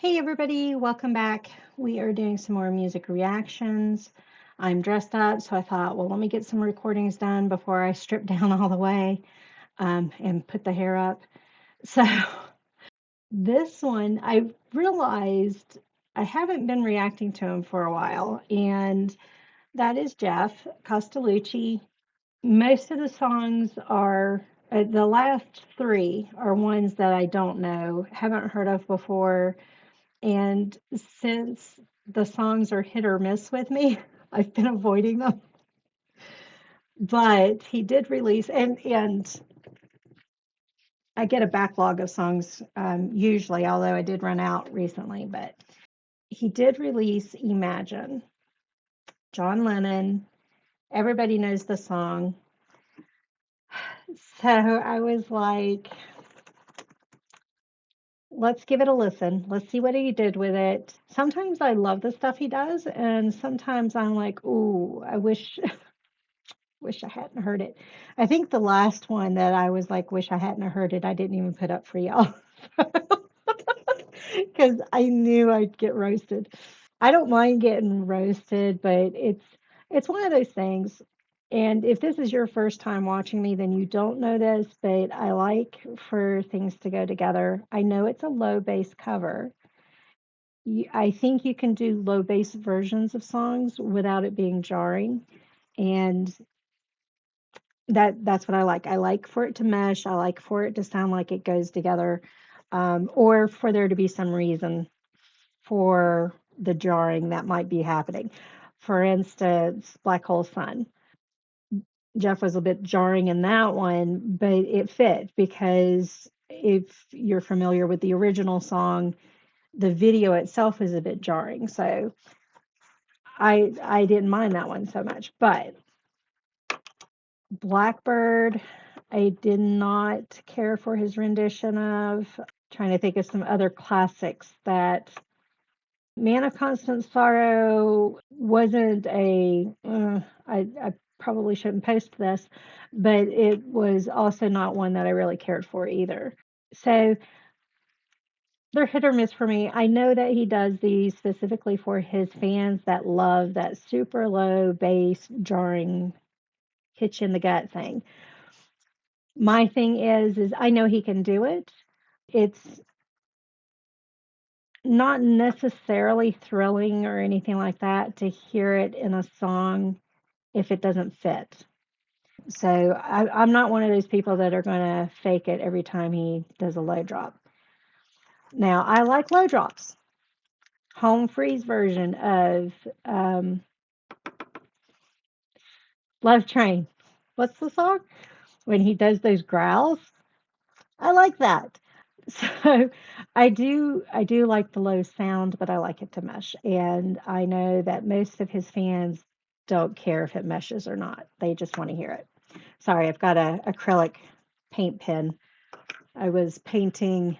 Hey everybody, welcome back. We are doing some more music reactions. I'm dressed up, so I thought, well, let me get some recordings done before I strip down all the way and put the hair up. So this one, I realized I haven't been reacting to him for a while, and that is Geoff Castellucci. Most of the songs are, the last three are ones that I don't know, haven't heard of before. And since the songs are hit or miss with me, I've been avoiding them. But he did release, and I get a backlog of songs usually, although I did run out recently. But he did release Imagine, John Lennon. Everybody knows the song. So I was like, let's give it a listen. Let's see what he did with it. Sometimes I love the stuff he does, and sometimes I'm like, ooh, I wish I hadn't heard it. I think the last one that I was like, wish I hadn't heard it, I didn't even put up for y'all because I knew I'd get roasted. I don't mind getting roasted, but it's one of those things. And if this is your first time watching me, then you don't know this, but I like for things to go together. I know it's a low bass cover. I think you can do low bass versions of songs without it being jarring. And that's what I like. I like for it to mesh. I like for it to sound like it goes together, or for there to be some reason for the jarring that might be happening. For instance, Black Hole Sun. Geoff was a bit jarring in that one, but it fit because if you're familiar with the original song, the video itself is a bit jarring. So I didn't mind that one so much, but Blackbird, I did not care for his rendition of. Trying to think of some other classics that Man of Constant Sorrow wasn't I probably shouldn't post this, but it was also not one that I really cared for either. So they're hit or miss for me. I know that he does these specifically for his fans that love that super low bass jarring hit you in the gut thing. My thing is I know he can do it. It's not necessarily thrilling or anything like that to hear it in a song if it doesn't fit. So I'm not one of those people that are going to fake it every time he does a low drop. Now, I like low drops. Home Freeze version of Love Train. What's the song? When he does those growls. I like that. So I do like the low sound, but I like it to mesh. And I know that most of his fans don't care if it meshes or not. They just want to hear it. Sorry, I've got a acrylic paint pen. I was painting,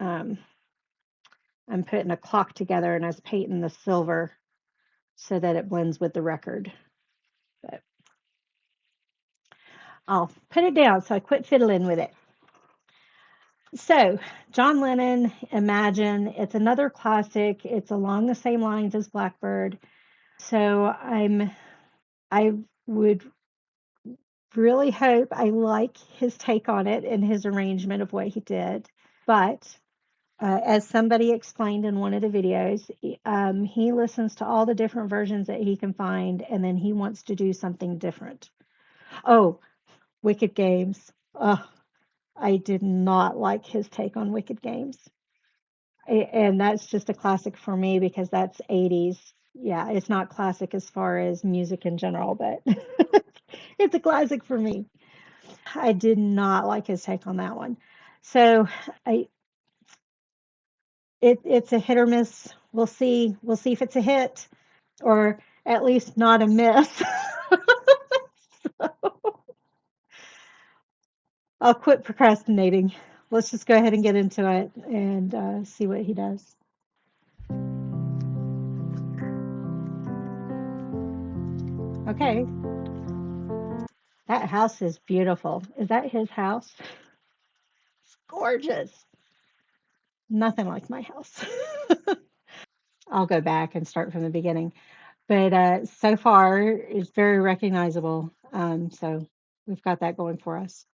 um, I'm putting a clock together and I was painting the silver so that it blends with the record. But I'll put it down so I quit fiddling with it. So, John Lennon, Imagine, it's another classic. It's along the same lines as Blackbird. So, I would really hope I like his take on it and his arrangement of what he did. But as somebody explained in one of the videos, he listens to all the different versions that he can find, and then he wants to do something different. Oh, Wicked Games. Oh, I did not like his take on Wicked Games. And that's just a classic for me because that's 80s. Yeah, it's not classic as far as music in general, but it's a classic for me. I did not like his take on that one. So I it's a hit or miss. We'll see. We'll see if it's a hit or at least not a miss. I'll quit procrastinating. Let's just go ahead and get into it and see what he does. Okay, that house is beautiful. Is that his house? It's gorgeous. Nothing like my house. I'll go back and start from the beginning. But so far, it's very recognizable. So we've got that going for us.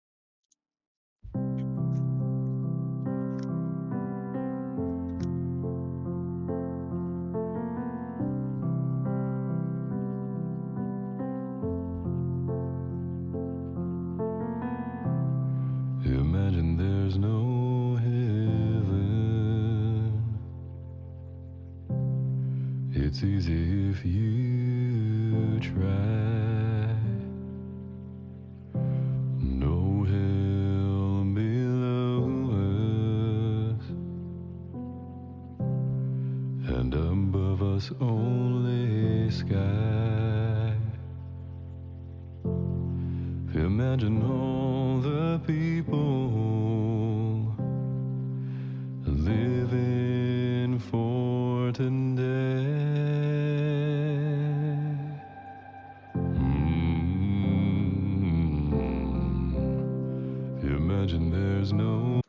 Imagine there's no heaven. It's easy if you try. No hell below us, and above us only sky. Imagine all the people living for today. Imagine there's no.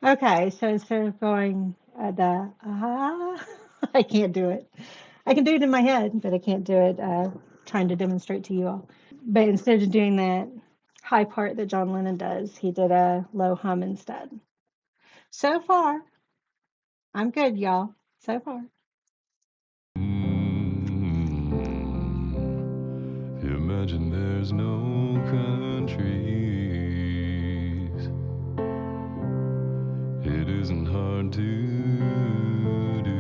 Okay, so instead of going I can't do it. I can do it in my head, but I can't do it trying to demonstrate to you all. But instead of doing that high part that John Lennon does, he did a low hum instead. So far, I'm good, y'all. So far. Imagine there's no countries. It isn't hard to do.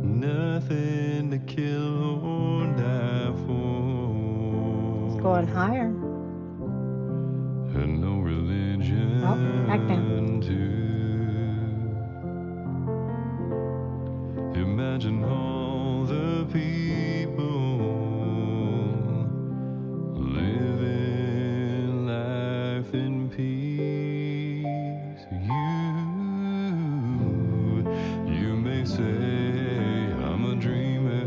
Nothing to kill or die for. It's going higher. And no religion Back down. to imagine all the people living life in peace. You may say I'm a dreamer,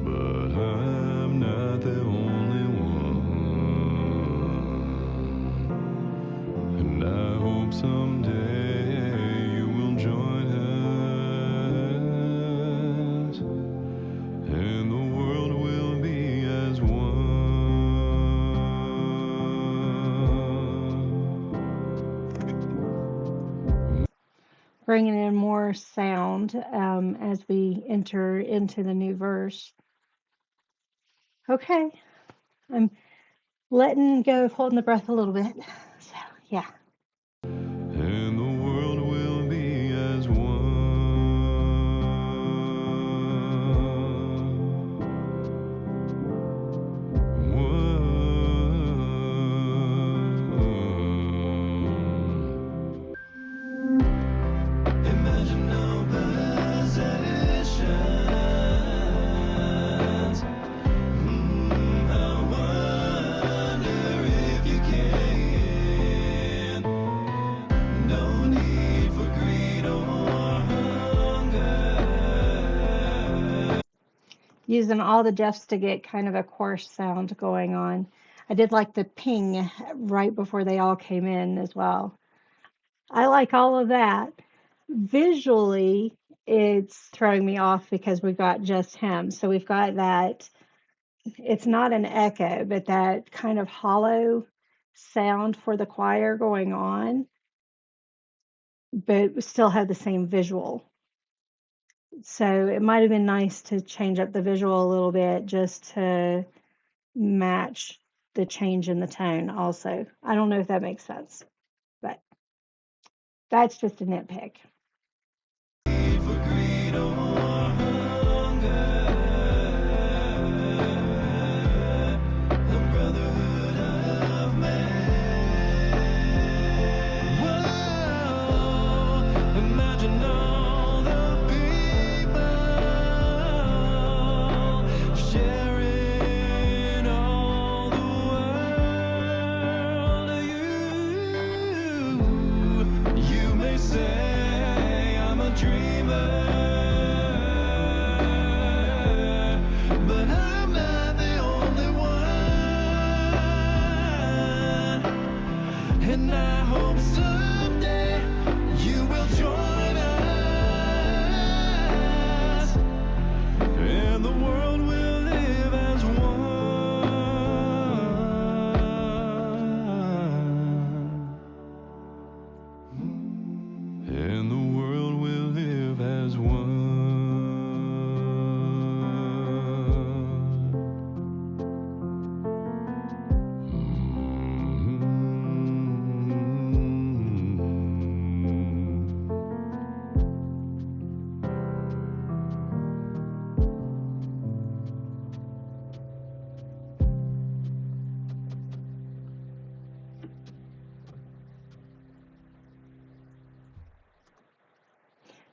but I'm not the only one. And I hope someday you will join us, and the world will be as one. Bringing in more sound as we enter into the new verse. Okay, I'm letting go of holding the breath a little bit. So, yeah. And the world will be as one. Imagine no possessions. I wonder if you can. No need for greed or hunger. Using all the Jeffs to get kind of a coarse sound going on. I did like the ping right before they all came in as well. I like all of that. Visually, it's throwing me off because we've got just him. So we've got that, it's not an echo, but that kind of hollow sound for the choir going on, but we still have the same visual. So it might have been nice to change up the visual a little bit just to match the change in the tone also. I don't know if that makes sense, but that's just a nitpick. You may say And I hope someday you will join us, and the world will live as one. And the world will live as one.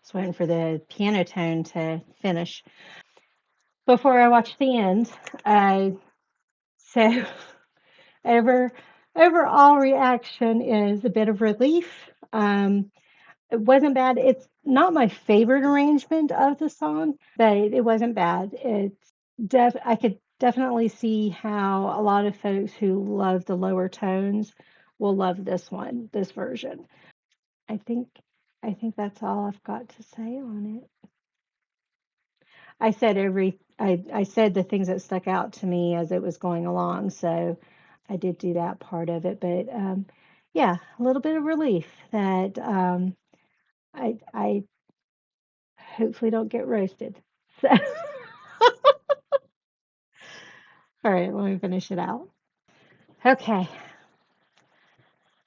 Just waiting for the piano tone to finish before I watch the end. So overall reaction is a bit of relief. It wasn't bad. It's not my favorite arrangement of the song, but it wasn't bad. I could definitely see how a lot of folks who love the lower tones will love this version. I think I think that's all I've got to say on it. I said the things that stuck out to me as it was going along, so I did do that part of it. But yeah, a little bit of relief that I hopefully don't get roasted. So, all right, let me finish it out. Okay.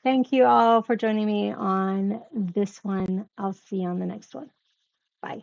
Thank you all for joining me on this one. I'll see you on the next one. Bye.